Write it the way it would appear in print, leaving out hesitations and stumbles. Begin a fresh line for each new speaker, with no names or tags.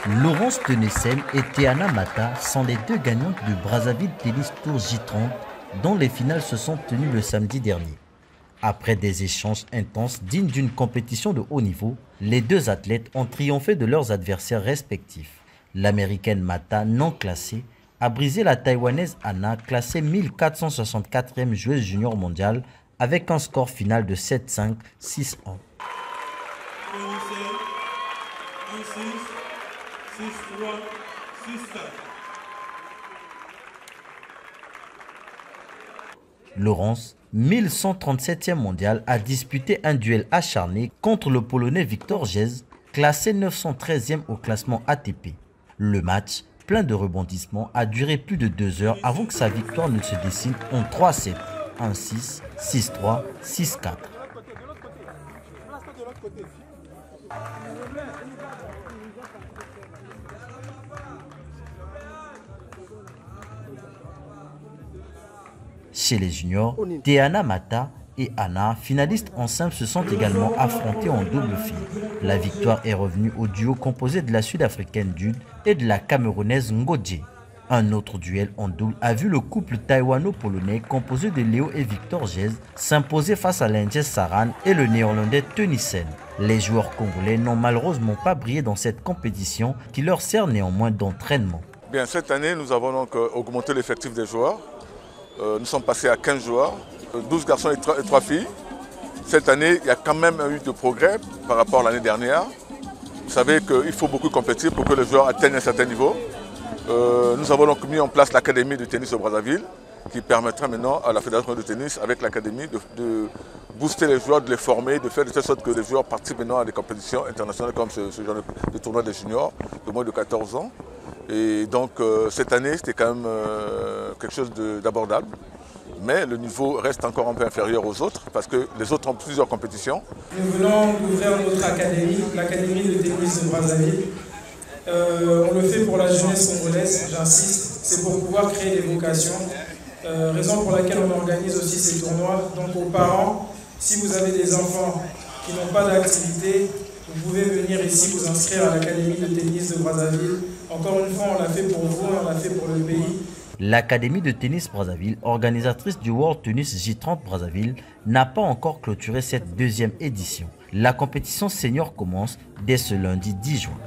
Laurence Tenessen et Teana Mata sont les deux gagnantes du Brazzaville Tennis Tour J30 dont les finales se sont tenues le samedi dernier. Après des échanges intenses dignes d'une compétition de haut niveau, les deux athlètes ont triomphé de leurs adversaires respectifs. L'américaine Mata, non classée, a brisé la taïwanaise Anna, classée 1464e joueuse junior mondiale, avec un score final de 7-5, 6-1. Laurence, 1137e mondiale, a disputé un duel acharné contre le Polonais Wiktor Jez, classé 913e au classement ATP. Le match, plein de rebondissements, a duré plus de 2 heures avant que sa victoire ne se dessine en 3-7, 1-6, 6-3, 6-4. Chez les juniors, Teana Mata et Anna, finalistes en simple, se sont également affrontés en double fille. La victoire est revenue au duo composé de la Sud-Africaine Dude et de la Camerounaise Ngodje. Un autre duel en double a vu le couple taïwano-polonais composé de Léo et Wiktor Jez s'imposer face à l'Indien Saran et le Néerlandais Teunissen. Les joueurs congolais n'ont malheureusement pas brillé dans cette compétition qui leur sert néanmoins d'entraînement.
Bien, cette année, nous avons donc augmenté l'effectif des joueurs. Nous sommes passés à 15 joueurs, 12 garçons et 3 filles. Cette année, il y a quand même eu de progrès par rapport à l'année dernière. Vous savez qu'il faut beaucoup compétir pour que les joueurs atteignent un certain niveau. Nous avons donc mis en place l'académie de tennis au Brazzaville, qui permettra maintenant à la fédération de tennis, avec l'académie, de booster les joueurs, de les former, de faire de telle sorte que les joueurs participent maintenant à des compétitions internationales comme ce genre de tournoi des juniors de moins de 14 ans. Et donc cette année, c'était quand même quelque chose d'abordable. Mais le niveau reste encore un peu inférieur aux autres parce que les autres ont plusieurs compétitions.
Nous venons d'ouvrir notre académie, l'académie de tennis de Brazzaville. On le fait pour la jeunesse congolaise, j'insiste, c'est pour pouvoir créer des vocations. Raison pour laquelle on organise aussi ces tournois. Donc aux parents, si vous avez des enfants qui n'ont pas d'activité, vous pouvez venir ici vous inscrire à l'académie de tennis de Brazzaville. Encore une fois, on l'a fait pour vous, on l'a fait pour le pays.
L'Académie de tennis Brazzaville, organisatrice du World Tennis J30 Brazzaville, n'a pas encore clôturé cette deuxième édition. La compétition senior commence dès ce lundi 10 juin.